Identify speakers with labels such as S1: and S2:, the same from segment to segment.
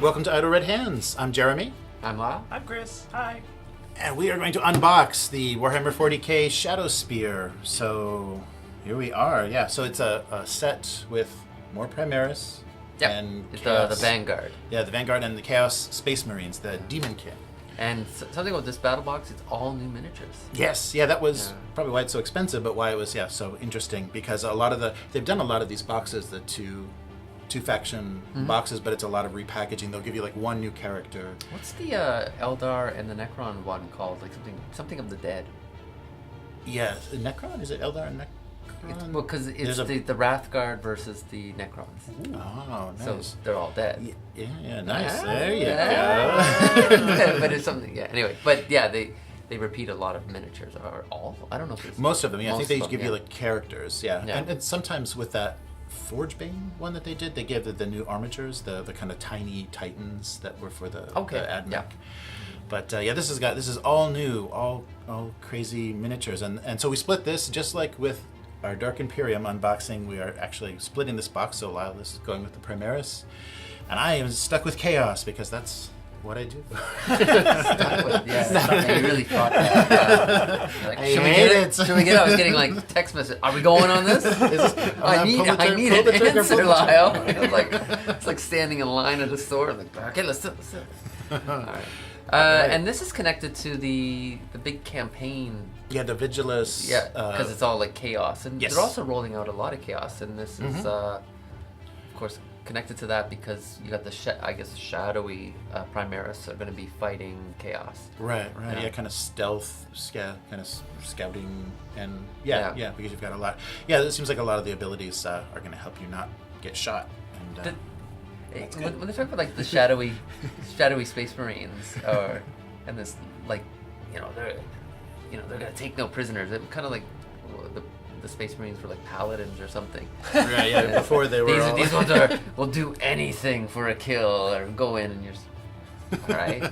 S1: Welcome to Idle Red Hands. I'm Jeremy.
S2: I'm Lyle.
S3: I'm Chris. Hi.
S1: And we are going to unbox the Warhammer 40k Shadowspear. So here we are. Yeah, so it's a set with more Primaris.
S2: Yep.
S1: And
S2: It's
S1: Chaos.
S2: the Vanguard.
S1: Yeah, the Vanguard and the Chaos Space Marines, the Demon Kit.
S2: And something with this battle box, it's all new miniatures.
S1: Yes, yeah, that was probably why it's so expensive, but why it was so interesting, because a lot of they've done a lot of these boxes, the two faction boxes, but it's a lot of repackaging. They'll give you like one new character.
S2: What's the Eldar and the Necron one called? Like something of the dead.
S1: Yeah, Necron? Is it Eldar and Necron?
S2: Well, because it's the Wrathguard versus the Necrons.
S1: Ooh. Oh, nice.
S2: So they're all dead.
S1: Yeah, nice. There you
S2: go. But it's something. Yeah. Anyway, but yeah, they repeat a lot of miniatures, or all. I don't know if it's
S1: most of them. Yeah, I think they give you
S2: like
S1: characters. Yeah, and sometimes with that Forgebane one that they did, they gave the new armatures, the kind of tiny Titans that were for the Admech.
S2: Yeah.
S1: But this is all new, all crazy miniatures, and so we split this just like with our Dark Imperium unboxing. We are actually splitting this box. So Lyle is going with the Primaris, and I am stuck with Chaos because that's what I do.
S2: You really thought that. Like, should we get it? Should we get it? I was getting like text message. Are we going on this? I need an answer, Lyle. It's like standing in line at a store. Like, okay, let's do it. All right. And this is connected to the big campaign.
S1: Yeah, the Vigilus.
S2: Yeah, because it's all like chaos, and
S1: yes.
S2: they're also rolling out a lot of chaos. And this is, of course, connected to that because you got the shadowy Primaris are going to be fighting chaos.
S1: Right. Yeah, kind of stealth, kind of scouting, and yeah, because you've got a lot. Yeah, it seems like a lot of the abilities are going to help you not get shot. And
S2: when they talk about like the shadowy Space Marines, and this like they're going to take no prisoners. It kind of like the Space Marines were like paladins or something.
S1: Right, yeah, before they were
S2: these ones will do anything for a kill or go in and you're alright.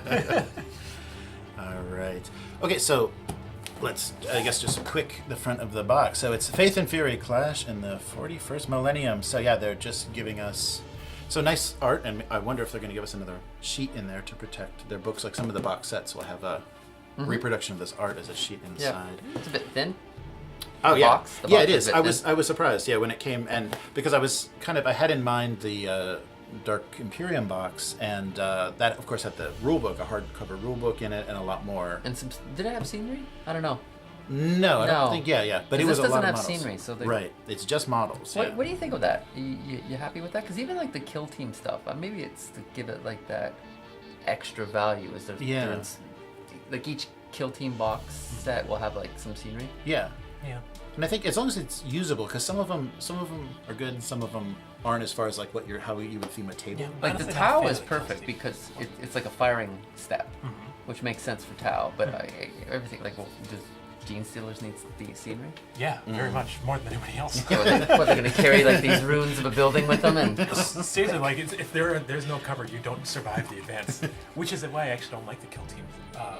S1: Alright. Okay, so let's, I guess, just quick the front of the box. So it's Faith and Fury clash in the 41st millennium. So yeah, they're just giving us nice art, and I wonder if they're going to give us another sheet in there to protect their books. Like some of the box sets will have a reproduction of this art as a sheet inside.
S2: Yeah. It's a bit thin.
S1: Oh,
S2: the box
S1: it is. I was surprised, when it came, and because I had in mind the Dark Imperium box, and that of course had the rulebook, a hardcover rulebook in it, and a lot more.
S2: And did it have scenery? I don't know.
S1: No, I don't think. Yeah, but it was a lot of models.
S2: This doesn't have scenery, so
S1: right. It's just models.
S2: What do you think of that? You happy with that? Because even like the kill team stuff, maybe it's to give it like that extra value. Is there? Like each kill team box set will have like some scenery.
S1: Yeah. And I think as long as it's usable, because some of them are good, and some of them aren't, as far as like how you would theme a table.
S2: Yeah, like the Tau is perfect because it's like a firing step, which makes sense for Tau. But everything like does Gene Stealers need the scenery?
S3: Yeah, very much more than anybody else.
S2: They're going to carry like these ruins of a building with them, and
S3: seriously, like if there's no cover, you don't survive the advance. Which is why I actually don't like the kill team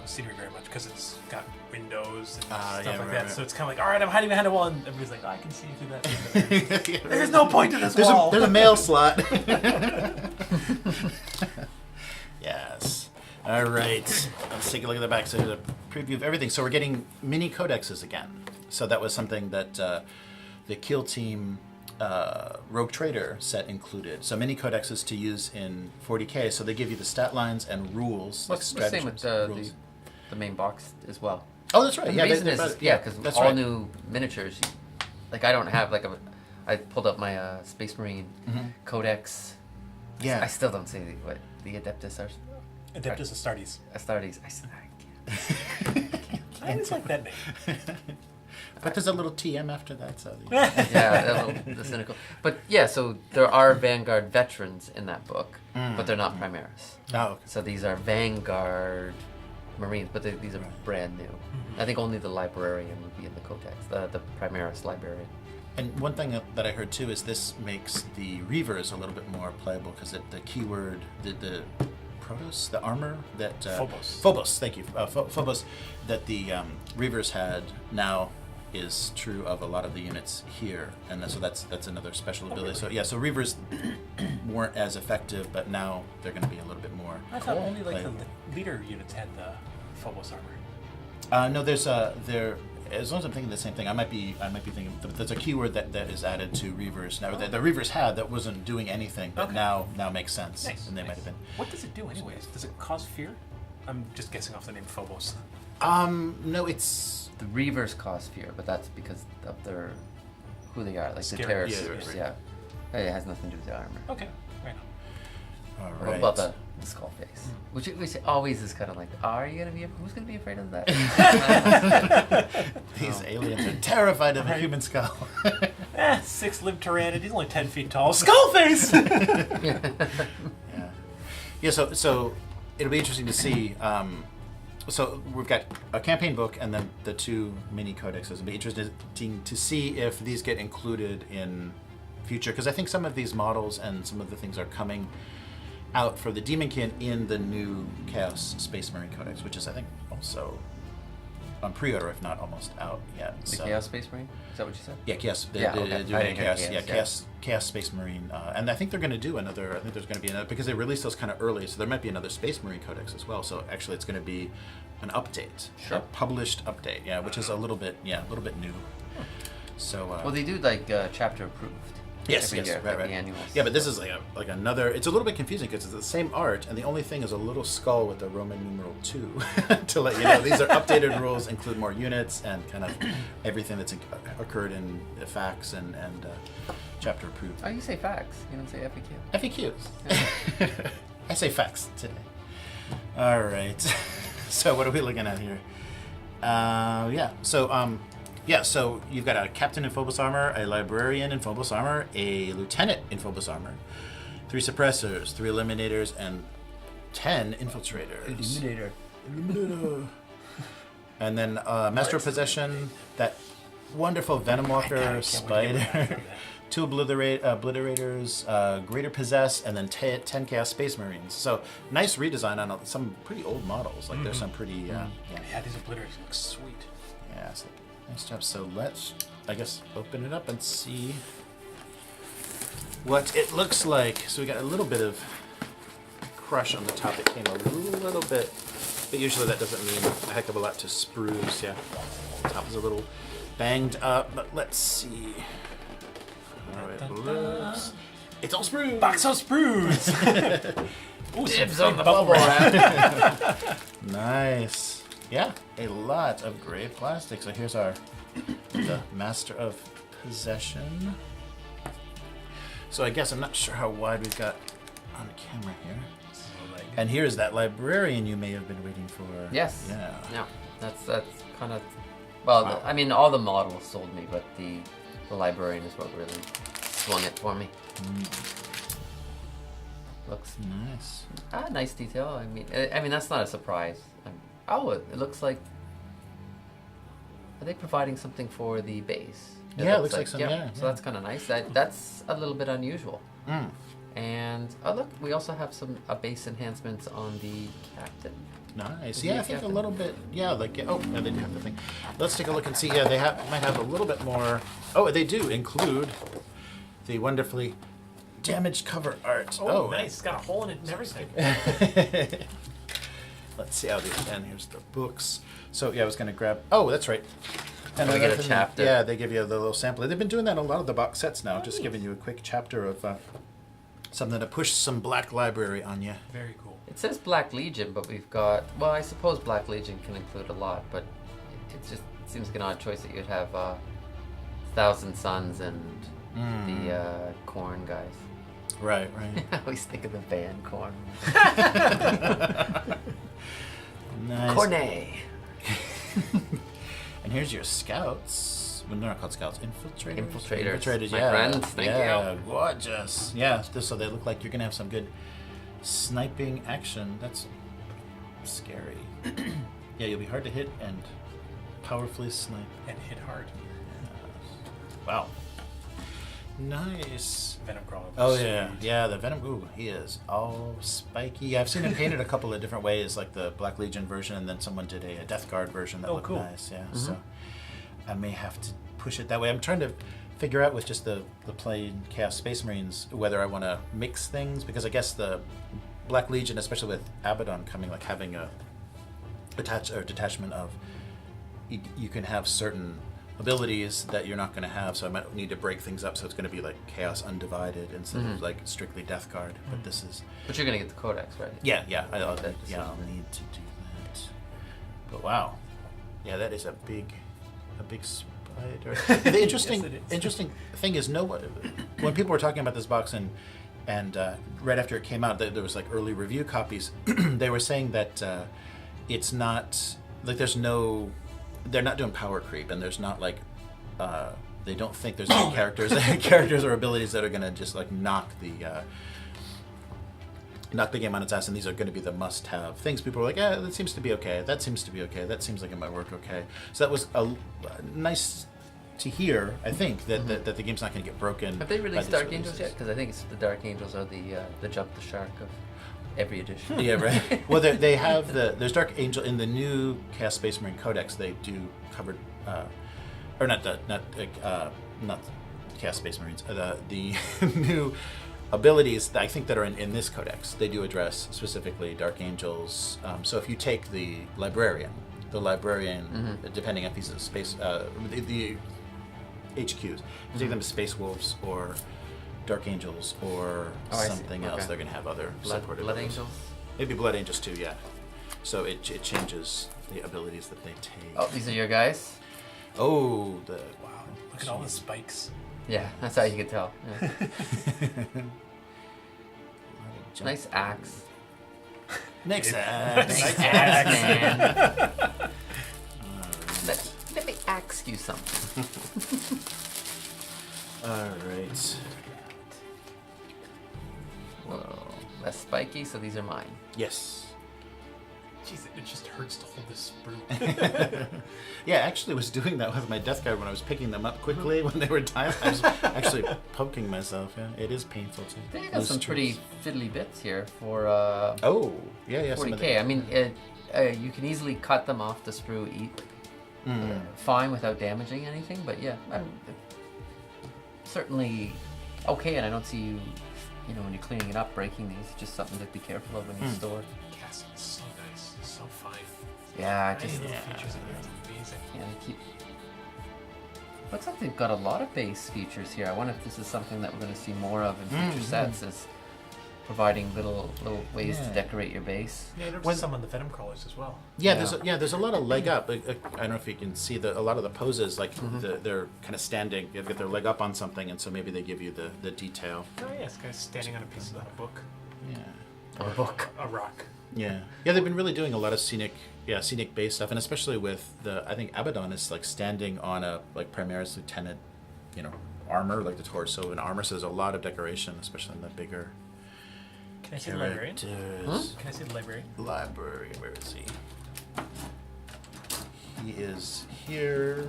S3: scenery very much, because it's got windows and stuff like that. Right. So it's kind of like, all right, I'm hiding behind a wall, and everybody's like, I can see through that. There's no point to this wall.
S1: There's a mail slot. Yes. All right. Let's take a look at the back. So there's a preview of everything. So we're getting mini codexes again. So that was something that the Kill Team Rogue Trader set included. So mini codexes to use in 40k. So they give you the stat lines and rules.
S2: What's the same with the main box as well?
S1: Oh, that's right.
S2: And the reason is because all new miniatures. Like I don't have I pulled up my Space Marine codex.
S1: Yeah.
S2: I still don't say what the Adeptus are.
S3: Adeptus Astartes.
S2: Astartes. I can't.
S3: I always like that name.
S1: But there's a little TM after that, so
S2: the cynical. But yeah, so there are Vanguard veterans in that book, but they're not Primaris.
S1: Oh, okay.
S2: So these are Vanguard Marines, but these are brand new. I think only the Librarian would be in the codex, the Primaris Librarian.
S1: And one thing that I heard too is this makes the Reavers a little bit more playable, because the keyword, the Protos, the armor that
S3: Phobos.
S1: Phobos, thank you. Phobos that the Reavers had now is true of a lot of the units here, and so that's another special ability. So yeah, so Reavers weren't as effective, but now they're going to be a little bit more.
S3: I thought only like the leader units had the Phobos armor.
S1: No, there's there. As long as I'm thinking the same thing, I might be thinking. There's a keyword that is added to Reavers now. That the Reavers had that wasn't doing anything, but now makes sense, and they might have been.
S3: What does it do, anyways? Does it cause fear? I'm just guessing off the name Phobos.
S1: No, it's.
S2: The Reavers cause fear, but that's because of who they are, like
S3: Scary.
S2: the terrorists.
S1: Yeah.
S2: It has nothing to do with the armor.
S3: Okay, right on.
S1: All
S2: What
S1: right.
S2: about the skull face? Which always is kind of like, who's gonna be afraid of that?
S1: These aliens are terrified of a human skull.
S3: 6-limbed Tyrannid. He's only 10 feet tall. Skullface!
S1: Yeah. So it'll be interesting to see. So we've got a campaign book and then the 2 mini codexes. It'll be interesting to see if these get included in future, because I think some of these models and some of the things are coming out for the Demonkin in the new Chaos Space Marine Codex, which is, I think, also on pre-order, if not almost out yet.
S2: The Chaos Space Marine? Is that what you said?
S1: Yeah, Chaos.
S2: Okay.
S1: They're doing Chaos Space Marine, and I think they're going to do another. I think there's going to be another, because they released those kind of early, so there might be another Space Marine Codex as well. So actually, it's going to be an update,
S2: Sure.
S1: a published update, which is a little bit new. So
S2: Well, they do like chapter approved.
S1: yes,
S2: every year,
S1: right.
S2: the annuals.
S1: Yeah, but this is like another. It's a little bit confusing because it's the same art, and the only thing is a little skull with the Roman numeral 2 to let you know these are updated rules, include more units and kind of everything that's occurred in the facts and chapter approved.
S2: Oh, you say facts. You don't say FAQ.
S1: FAQs. I say facts today. All right. So what are we looking at here? So you've got a captain in Phobos armor, a librarian in Phobos armor, a lieutenant in Phobos armor, 3 suppressors, 3 eliminators, and 10 infiltrators. Eliminator. And then Master of Possession, that wonderful Venomwalker spider, 2 obliterators, Greater Possess, and then 10 Chaos Space Marines. So nice redesign on some pretty old models. Like there's some pretty
S3: Yeah, these obliterators look sweet.
S1: yeah. So nice job. So let's, I guess, open it up and see what it looks like. So we got a little bit of crush on the top. It came a little bit, but usually that doesn't mean a heck of a lot to sprues. Yeah, the top is a little banged up, but let's see how it looks. It's all sprues.
S3: Box of sprues! Ooh,
S2: Dibs
S3: some
S2: on the bubble wrap.
S1: Nice. Yeah, a lot of gray plastic. So here's the Master of Possession. So I guess I'm not sure how wide we've got on camera here. And here's that librarian you may have been waiting for.
S2: Yes.
S1: Yeah.
S2: Yeah. That's kind of. Well,
S1: Wow.
S2: I mean, all the models sold me, but the librarian is what really swung it for me. Looks
S1: Nice.
S2: nice detail. I mean that's not a surprise. It looks like. Are they providing something for the base?
S1: Yeah, it looks like some. Yeah.
S2: So that's kind of nice. That's a little bit unusual.
S1: Mm.
S2: And look, we also have a base enhancements on the captain.
S1: Nice.
S2: The
S1: Yeah, I think a
S2: captain.
S1: little bit. Yeah, like they do have the thing. Let's take a look and see. Yeah, they might have a little bit more. Oh, they do include the wonderfully damaged cover art.
S3: Oh, nice. It's got a hole in it and everything.
S1: Let's see how these. And here's the books. So yeah, I was gonna grab. Oh, that's right. And
S2: we get a
S1: another thing,
S2: chapter.
S1: Yeah, they give you the little sample. They've been doing that in a lot of the box sets now. Just giving you a quick chapter of something to push some Black Library on you.
S3: Very cool.
S2: It says Black Legion, but we've got. Well, I suppose Black Legion can include a lot, but it just seems like an odd choice that you'd have Thousand Suns and the Corn guys.
S1: Right.
S2: I always think of the band Corn.
S1: Nice.
S2: Cornet.
S1: And here's your scouts. Well, they're not called scouts. Infiltrators.
S2: Infiltrators. My
S1: yeah.
S2: friends, thank
S1: yeah,
S2: you.
S1: gorgeous. Yeah, just so they look like you're gonna have some good sniping action. That's scary. Yeah, you'll be hard to hit and powerfully snipe.
S3: And hit hard.
S1: Wow. Nice.
S3: Venomcrawler.
S1: Oh yeah, the Venom. Ooh, he is all spiky. Yeah, I've seen him painted a couple of different ways, like the Black Legion version, and then someone did a Death Guard version that looked
S3: cool.
S1: nice. Yeah. So, I may have to push it that way. I'm trying to figure out with just the plain Chaos Space Marines whether I want to mix things, because I guess the Black Legion, especially with Abaddon coming, like having a detachment of, you can have certain abilities that you're not going to have, so I might need to break things up, so it's going to be like Chaos Undivided instead of like strictly Death Guard. But this is.
S2: But you're going to get the Codex, right?
S1: Yeah. I'll need to do that. But wow, yeah, that is a big spider. The interesting thing is, when people were talking about this box and right after it came out, there was like early review copies. They were saying that it's not like they're not doing power creep, and there's not like they don't think there's any characters or abilities that are going to just like knock the game on its ass, and these are going to be the must-have things. People are like, that seems to be okay. That seems to be okay. That seems like it might work okay. So that was nice to hear. I think that the game's not going to get broken.
S2: Have they released Dark Angels yet? Because I think the Dark Angels are the jump the shark of every edition.
S1: Yeah, right. Well, they have there's Dark Angel in the new Chaos Space Marine Codex. They do cover, or not Chaos Space Marines. The new abilities that I think that are in this codex, they do address specifically Dark Angels. So if you take the Librarian, depending if he's a space, the HQs, you take them as Space Wolves or Dark Angels or something else, they're going to have other support
S2: Blood
S1: abilities.
S2: Angels?
S1: Maybe Blood Angels too, yeah. So it changes the abilities that they take.
S2: Oh, these are your guys?
S1: Oh,
S3: Wow, look at all the spikes.
S2: Yeah, that's how you can tell. Yeah. Nice axe.
S1: Nice axe.
S2: Nice axe, man. Let me ask you something.
S1: All right.
S2: Whoa, less spiky, so these are mine.
S1: Yes.
S3: Jeez, it just hurts to hold this sprue.
S1: Yeah, I actually was doing that with my Death Guard when I was picking them up quickly when they were dying. I was actually poking myself. Yeah, it is painful too.
S2: They got some pretty fiddly bits here for
S1: oh, yeah.
S2: 40k. I mean, you can easily cut them off the sprue, fine without damaging anything. But yeah, certainly okay. And I don't see you when you're cleaning it up, breaking these. Just something to be careful of when you store.
S3: Yes, it's so nice, so fine.
S2: Yeah,
S3: Features in there, it's amazing.
S2: Yeah, they keep. Looks like they've got a lot of base features here. I wonder if this is something that we're going to see more of in future sets, is providing little ways to decorate your base.
S3: Yeah, there's some on the Venomcrawlers as well.
S1: Yeah, there's a lot of leg up. I don't know if you can see a lot of the poses, like they're kind of standing. They've got their leg up on something, and so maybe they give you the detail.
S3: Oh yeah, this guy's standing on a piece of a book.
S1: Yeah.
S2: Or a book.
S3: A rock.
S1: Yeah, they've been really doing a lot of scenic based stuff, and especially with I think Abaddon is like standing on a like Primaris Lieutenant, armor, like the torso and armor. So there's a lot of decoration, especially in the bigger.
S3: Can I see the Librarian?
S2: Huh?
S3: Can I see the Librarian?
S1: Librarian, where is he? He is here.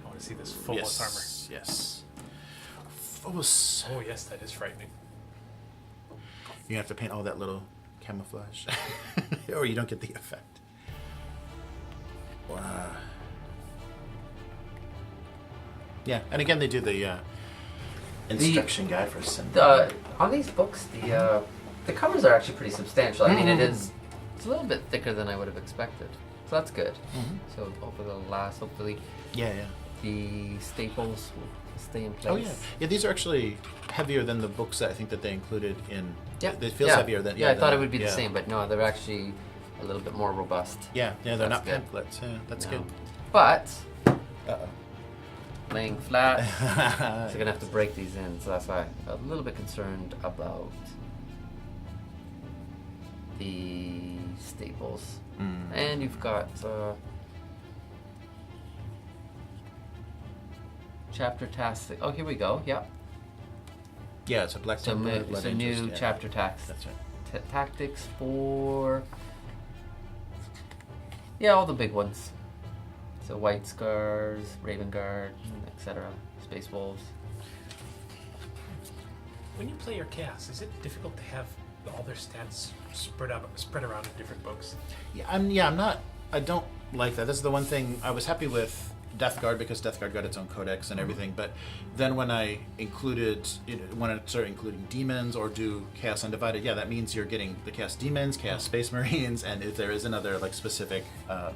S3: I want to see this Phobos armor.
S1: Yes. Phobos.
S3: Oh yes, that is frightening.
S1: You have to paint all that little camouflage, or you don't get the effect. Wow. Yeah, and again they do the instruction guide for assembly.
S2: On these books, the covers are actually pretty substantial. I mean, it's a little bit thicker than I would have expected, so that's good. So hopefully it'll last. Hopefully, the staples will stay in place.
S1: Oh yeah, these are actually heavier than the books that I think that they included in.
S2: Yeah,
S1: it feels heavier than.
S2: Yeah, I thought it would be the same, but no, they're actually a little bit more robust.
S1: Yeah, they're not
S2: good.
S1: pamphlets. Yeah, that's good.
S2: But
S1: Uh-oh.
S2: laying flat, so you're gonna have to break these in. So that's why I'm a little bit concerned about the staples. And you've got chapter tasks. Oh, here we go. Yep.
S1: Yeah, it's a black temple.
S2: So new chapter tasks.
S1: That's right.
S2: Tactics for all the big ones. So White Scars, Raven Guard, etc. Space Wolves.
S3: When you play your chaos, is it difficult to have all their stats spread around in different books?
S1: Yeah, I'm not. I don't like that. This is the one thing I was happy with Death Guard because Death Guard got its own codex and everything. But then when I started including demons or do Chaos Undivided, that means you're getting the Chaos Demons, Chaos Space Marines, and if there is another like specific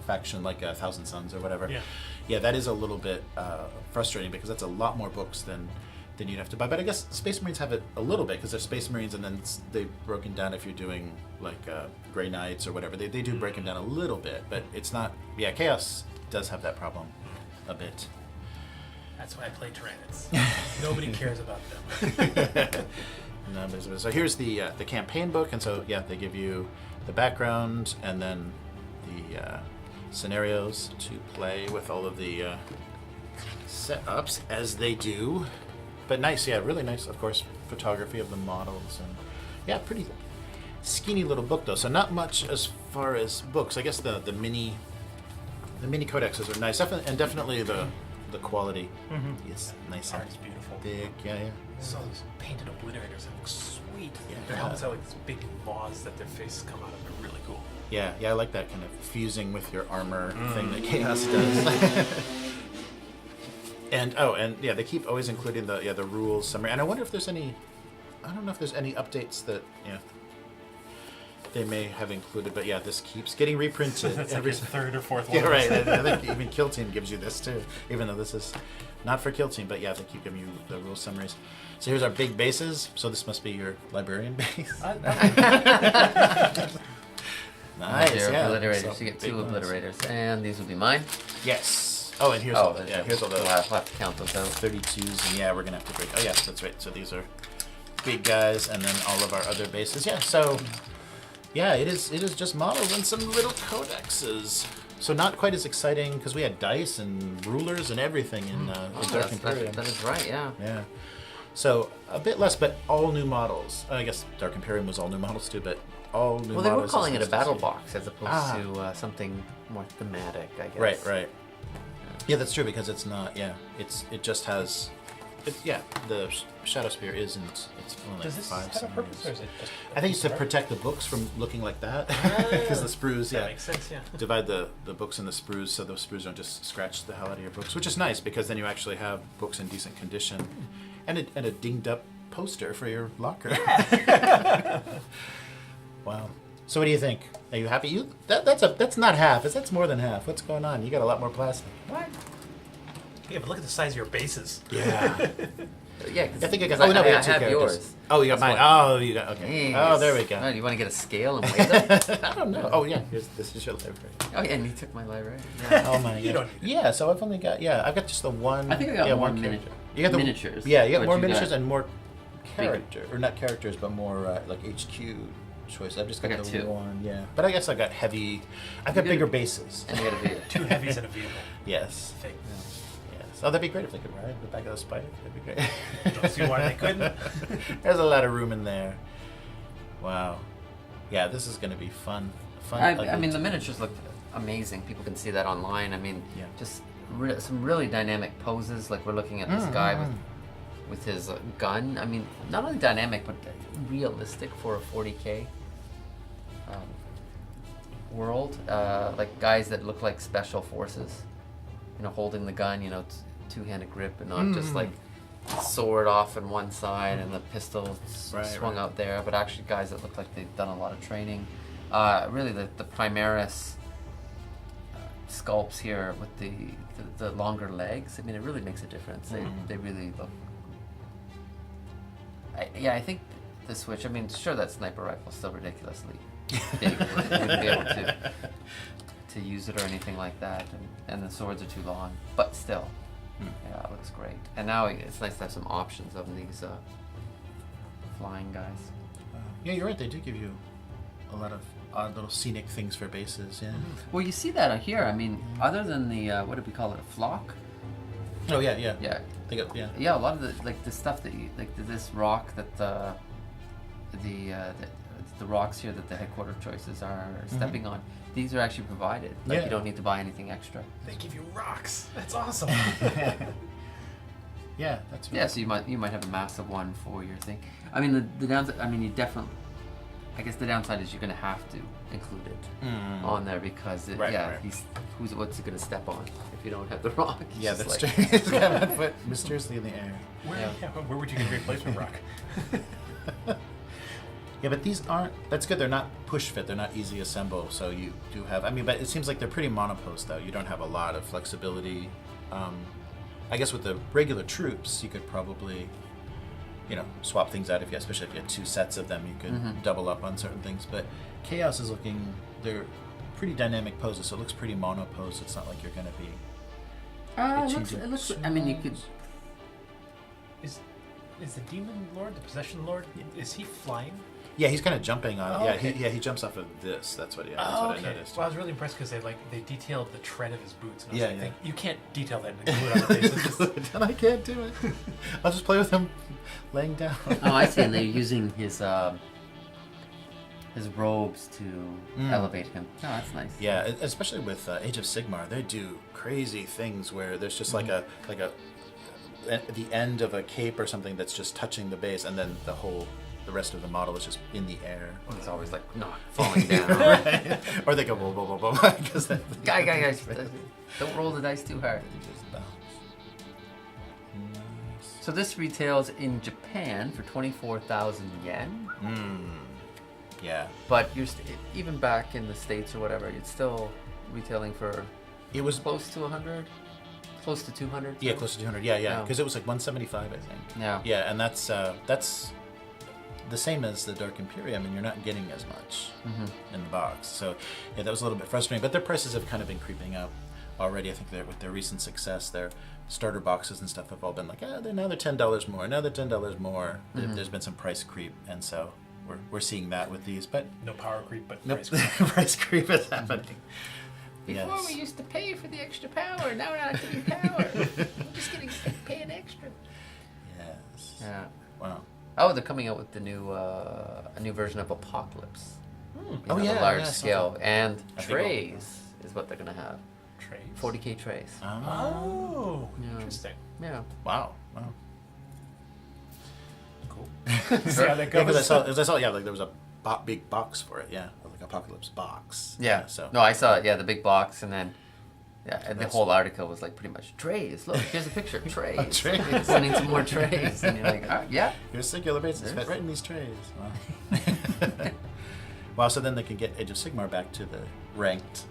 S1: faction like Thousand Suns or whatever, that is a little bit frustrating because that's a lot more books than you'd have to buy. But I guess Space Marines have it a little bit because they're Space Marines, and then they've broken down if you're doing like Grey Knights or whatever. They do break them down a little bit, but it's not. Yeah, Chaos does have that problem a bit.
S3: That's why I play Tyranids. Nobody cares about them.
S1: No, so here's the campaign book, and so they give you the background and then the scenarios to play with all of the setups as they do. But nice, really nice, of course, photography of the models, and pretty skinny little book though. So not much as far as books. I guess the mini codexes are nice, and definitely the quality is nice.
S3: Art is beautiful.
S1: Big,
S3: So those painted obliterators that look sweet. Their helmets have like these big maws that their faces come out of. They're really cool.
S1: Yeah, I like that kind of fusing with your armor thing that Chaos does. And they keep always including the rules summary. And I wonder if there's any, I don't know if there's any updates that they may have included. But this keeps getting reprinted.
S3: That's every like third or fourth one.
S1: Yeah, right. I think even Kill Team gives you this too, even though this is not for Kill Team. But they keep giving you the rule summaries. So here's our big bases. So this must be your Librarian base. Nice.
S2: Obliterators. You get 2 obliterators, and these will be mine.
S1: Yes. Oh, and here's all the here's all the.
S2: We'll have to count those out.
S1: 32s, and we're gonna have to break. Oh, yes, that's right. So these are big guys, and then all of our other bases. So it is just models and some little codexes. So not quite as exciting because we had dice and rulers and everything in Dark Imperium.
S2: That is right. Yeah.
S1: Yeah. So a bit less, but all new models. I guess Dark Imperium was all new models too, but all new models.
S2: Well, they were calling it a battle box as opposed to something more thematic, I guess.
S1: Right. Yeah, that's true because it's not. Yeah, it just has. The Shadowspear isn't. It's only
S3: Does this
S1: 5
S3: have a purpose, or is it just?
S1: I think it's to protect the books from looking like that because the sprues.
S3: That makes sense. Yeah.
S1: Divide the books and the sprues so those sprues don't just scratch the hell out of your books, which is nice because then you actually have books in decent condition, and a dinged up poster for your locker. Yeah. Wow. So what do you think? Are you happy? That's not half. That's more than half. What's going on? You got a lot more plastic.
S3: What? Yeah, but look at the size of your bases.
S1: Yeah.
S2: Yeah,
S1: I think I got.
S2: I
S1: we have 2
S2: have
S1: characters.
S2: yours.
S1: Oh, you got mine. Oh, you got. Okay. Oh, there we go.
S2: Oh, do you want to get a scale and weigh them?
S1: I don't know. Oh yeah. This is your library.
S2: Oh yeah, and you took my library.
S1: Oh my god. Yeah. So I've only got. Yeah, I've got just the one.
S2: I think I got more
S1: character. You got the
S2: miniatures.
S1: Yeah, you got more miniatures and more character, or not characters, but more like HQ choice. I've just got the
S2: 2.
S1: one. Yeah, but I guess I got heavy. I've got bigger bases.
S2: And you got a vehicle.
S3: 2 heavies and a vehicle.
S1: Yes.
S3: Fake.
S1: Yes. Oh, that'd be great if they could ride the back of the spider. That'd be great.
S3: Don't see why they couldn't.
S1: There's a lot of room in there. Wow. Yeah, this is going to be fun.
S2: I mean, the miniatures look amazing. People can see that online. I mean, just some really dynamic poses. Like we're looking at this guy with his gun. I mean, not only dynamic, but realistic for a 40k world. Like guys that look like special forces. Holding the gun. Two-handed grip and not just like sword off on one side and the pistol swung out there, but actually guys that look like they've done a lot of training. Really, the Primaris sculpts here with the longer legs. I mean, it really makes a difference. They really look. I think the Switch. I mean, sure, that sniper rifle's still ridiculously big. You wouldn't be able to use it or anything like that, and the swords are too long, but still. Yeah, it looks great. And now it's nice to have some options of these flying guys.
S1: Yeah, you're right. They do give you a lot of odd little scenic things for bases. Yeah.
S2: Well, you see that here. I mean, other than the what do we call it? A flock?
S1: Oh yeah.
S2: Yeah.
S1: They got
S2: Yeah, a lot of the stuff that you this rock that the rocks here that the headquarter choices are stepping on. These are actually provided. Like you don't need to buy anything extra.
S3: They give you rocks. That's awesome.
S1: Yeah, that's
S2: so you might have a massive one for your thing. I mean the downside. I mean you definitely. I guess the downside is you're going to have to include it on there because what's it going to step on if you don't have the rock?
S1: Yeah, that's true. It's got one foot mysteriously in the air.
S3: Where would you get a replacement rock?
S1: Yeah, but these aren't. That's good. They're not push fit. They're not easy assemble. So you do have. I mean, but it seems like they're pretty monopost though. You don't have a lot of flexibility. I guess with the regular troops, you could probably, swap things out especially if you had 2 sets of them, you could double up on certain things. But Chaos is looking. They're pretty dynamic poses, so it looks pretty monoposed. It's not like you're going to be.
S2: It looks. I mean, you could.
S3: Is the Demon Lord, the Possession Lord, is he flying?
S1: Yeah, he's kind of jumping on.
S3: Oh, okay.
S1: He jumps off of this. That's what. That's
S3: Oh,
S1: what
S3: okay.
S1: I noticed.
S3: Well, I was really impressed because they detailed the tread of his boots. And I was
S1: Yeah,
S3: like,
S1: yeah.
S3: You can't detail that and glue it on the face. It's just-
S1: And I can't do it. I'll just play with him laying down.
S2: Oh, I see. And they're using his robes to elevate him. Oh, that's nice.
S1: Yeah, especially with Age of Sigmar, they do crazy things where there's just like a the end of a cape or something that's just touching the base, and then the rest of the model is just in the air.
S2: It's always like not falling down.
S1: Right. Or they go blah blah blah blah because
S2: Guys, don't roll the dice too hard.
S1: just bounce. Nice.
S2: So this retails in Japan for 24,000 yen.
S1: Yeah.
S2: But even back in the States or whatever, it's still retailing for
S1: It was
S2: close to 100, close to 200.
S1: Yeah, close to 200. Yeah,
S2: Yeah.
S1: because it was like 175, I think.
S2: Yeah.
S1: Yeah, and that's the same as the Dark Imperium, and you're not getting as much in the box. So yeah, that was a little bit frustrating. But their prices have kind of been creeping up already. I think with their recent success, their starter boxes and stuff have all been like, they're $10 more. Now they're $10 more. There's been some price creep, and so we're seeing that with these. But
S3: no power creep, but
S1: nope,
S3: price creep.
S1: price creep is happening.
S2: Before we used to pay for the extra power, now we're not getting power. We're just paying extra.
S1: Yes.
S2: Yeah.
S1: Wow.
S2: Oh, they're coming out with the new a new version of Apocalypse.
S1: Oh,
S2: The
S1: yeah,
S2: large
S1: yeah, I saw
S2: scale
S1: that.
S2: and
S1: I think
S2: trays is what they're gonna have.
S3: Trays.
S2: 40k trays.
S3: Oh,
S2: Yeah.
S3: interesting.
S2: Yeah.
S1: Wow.
S3: Cool. See how that
S1: Yeah,
S3: goes.
S1: because I saw, like there was a big box for it. Yeah, like Apocalypse box.
S2: Yeah.
S1: So
S2: No, I saw it. Yeah, the big box, and then and the
S1: That's-
S2: whole article was like pretty much trays. Look, here's a picture. Trays.
S1: Trays.
S2: Sending some more trays, and you're like, yeah.
S1: your singular bases fit right in these trays. Wow. Wow. So then they can get Age of Sigmar back to the ranked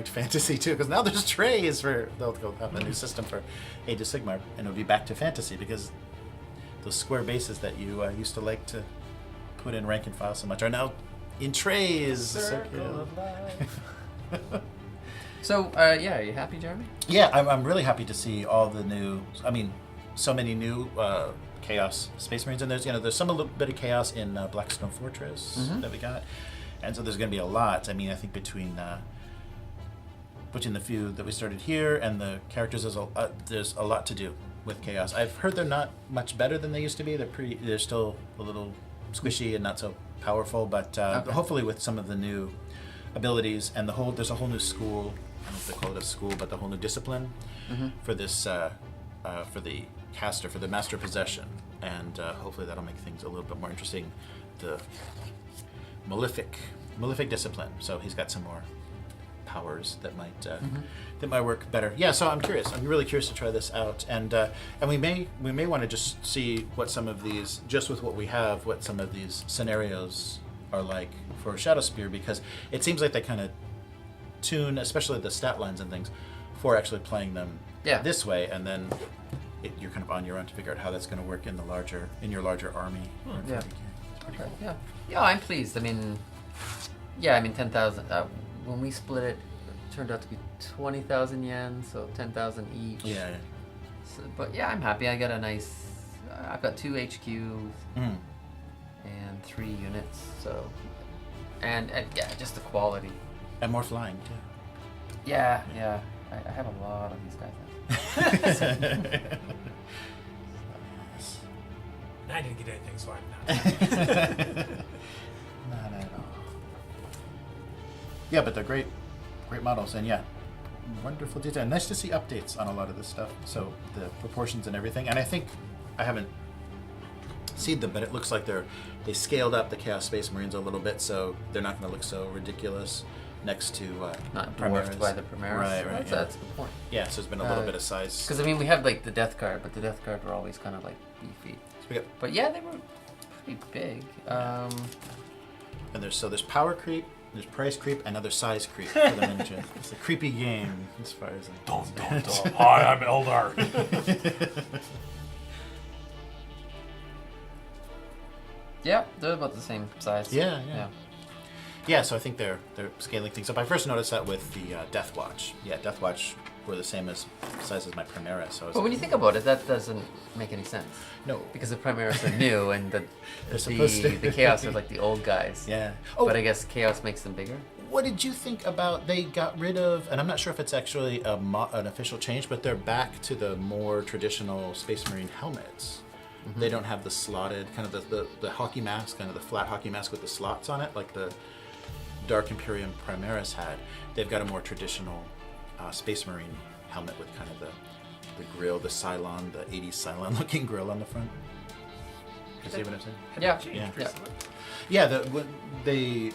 S1: fantasy too, because now there's trays they'll have a new system for Age of Sigmar, and it'll be back to fantasy because those square bases that you used to like to put in rank and file so much are now in trays.
S3: Circle of life.
S2: So, are you happy, Jeremy?
S1: Yeah, I'm really happy to see all the new. I mean, so many new Chaos Space Marines, and there's some a little bit of Chaos in Blackstone Fortress that we got, and so there's going to be a lot. I mean, I think between the few that we started here and the characters, there's a lot to do with Chaos. I've heard they're not much better than they used to be. They're still a little squishy and not so powerful, but hopefully with some of the new abilities and there's a whole new school. I don't know if they call it a school, but the whole new discipline for this for the caster, for the master possession, and hopefully that'll make things a little bit more interesting. The malefic discipline. So he's got some more powers that might work better. Yeah, so I'm curious. I'm really curious to try this out, and we may want to just see what some of these, just with what we have, what some of these scenarios are like for Shadowspear, because it seems like they kind of tune, especially the stat lines and things, for actually playing them this way, and then you're kind of on your own to figure out how that's going to work in your larger army.
S2: Yeah. Okay. Yeah, I'm pleased. I mean, 10,000. When we split it, it turned out to be 20,000 yen, so 10,000 each.
S1: Yeah.
S2: So, but yeah, I'm happy. I've got 2 HQs and 3 units. So, and just the quality.
S1: And more flying too.
S2: Yeah. I have a lot of these guys now.
S3: I didn't get anything, so I'm not.
S1: Not at all. Yeah, but they're great models, and wonderful detail. Nice to see updates on a lot of this stuff. So the proportions and everything, and I think I haven't seed them, but it looks like they scaled up the Chaos Space Marines a little bit, so they're not going to look so ridiculous next to
S2: not dwarfed by the Primaris.
S1: Right.
S2: That's a good point.
S1: Yeah, so there's been a little bit of size.
S2: Because I mean, we have like the Death Guard, but the Death Guard were always kind of like beefy. But yeah, they were pretty big.
S1: And there's power creep, there's price creep, and other size creep for the ninja. It's a creepy game as far as
S3: Don't. Hi, I'm Eldar.
S2: Yeah, they're about the same size.
S1: Yeah, so I think they're scaling things up. I first noticed that with the Death Watch. Yeah, Death Watch were the same size as my Primaris. So
S2: but when you think about it, that doesn't make any sense.
S1: No.
S2: Because the Primaris are new and the Chaos are like the old guys.
S1: Yeah.
S2: But I guess Chaos makes them bigger.
S1: What did you think about, they got rid of, and I'm not sure if it's actually an official change, but they're back to the more traditional Space Marine helmets. Mm-hmm. They don't have the slotted, kind of the hockey mask, kind of the flat hockey mask with the slots on it, like the Dark Imperium Primaris had. They've got a more traditional Space Marine helmet with kind of the grill, the Cylon, the 80s Cylon looking grill on the front. You see what I'm saying? Yeah.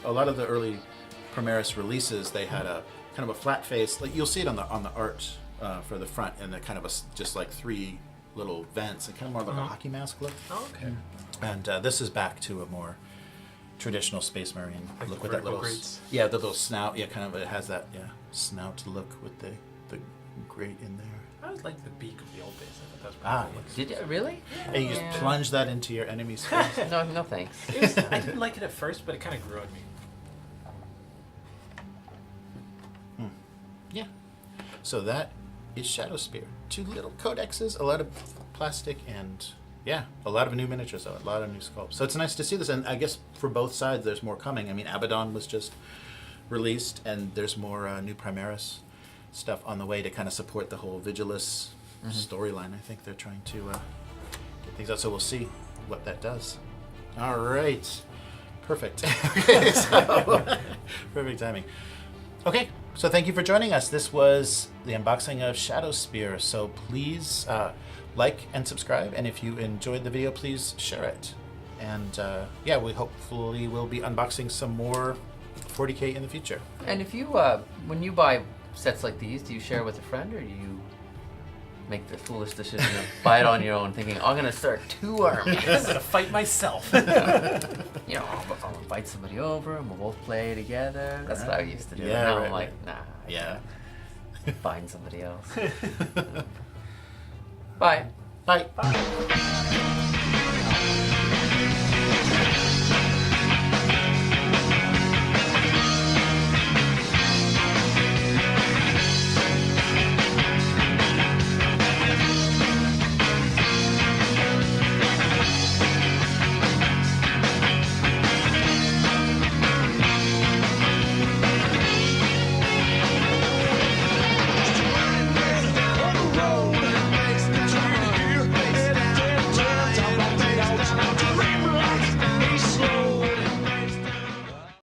S1: A lot of the early Primaris releases, they had a kind of a flat face. Like you'll see it on the art for the front, and the kind of just like 3 little vents, and kind of more like a hockey mask look.
S3: Oh, okay.
S1: And this is back to a more traditional Space Marine
S3: like
S1: look with that little the little snout. Yeah, kind of it has that snout look with the grate in there.
S3: I always liked the beak of the old days. I thought that was pretty cool.
S2: Did you really?
S1: And you just plunge that into your enemy's face.
S2: No thanks.
S3: I didn't like it at first, but it kind of grew on me.
S1: Yeah. So that is Shadowspear. 2 little codexes, a lot of plastic, and a lot of new miniatures, though, a lot of new sculpts. So it's nice to see this, and I guess for both sides there's more coming. I mean, Abaddon was just released, and there's more new Primaris stuff on the way to kind of support the whole Vigilus storyline. I think they're trying to get things out, so we'll see what that does. All right. Perfect. Okay, so perfect timing. Okay, so thank you for joining us. This was the unboxing of Shadowspear. So please like and subscribe, and if you enjoyed the video, please share it. And we hopefully will be unboxing some more 40k in the future.
S2: And if you, when you buy sets like these, do you share with a friend, or do you make the foolish decision to buy it on your own, thinking, I'm going to start 2 armies.
S3: I'm going to fight myself.
S2: I'll invite somebody over and we'll both play together. That's what I used to do.
S1: Yeah,
S2: now
S1: right,
S2: I'm like, nah.
S1: Yeah.
S2: Find somebody else. Bye.
S1: Bye.
S3: Bye.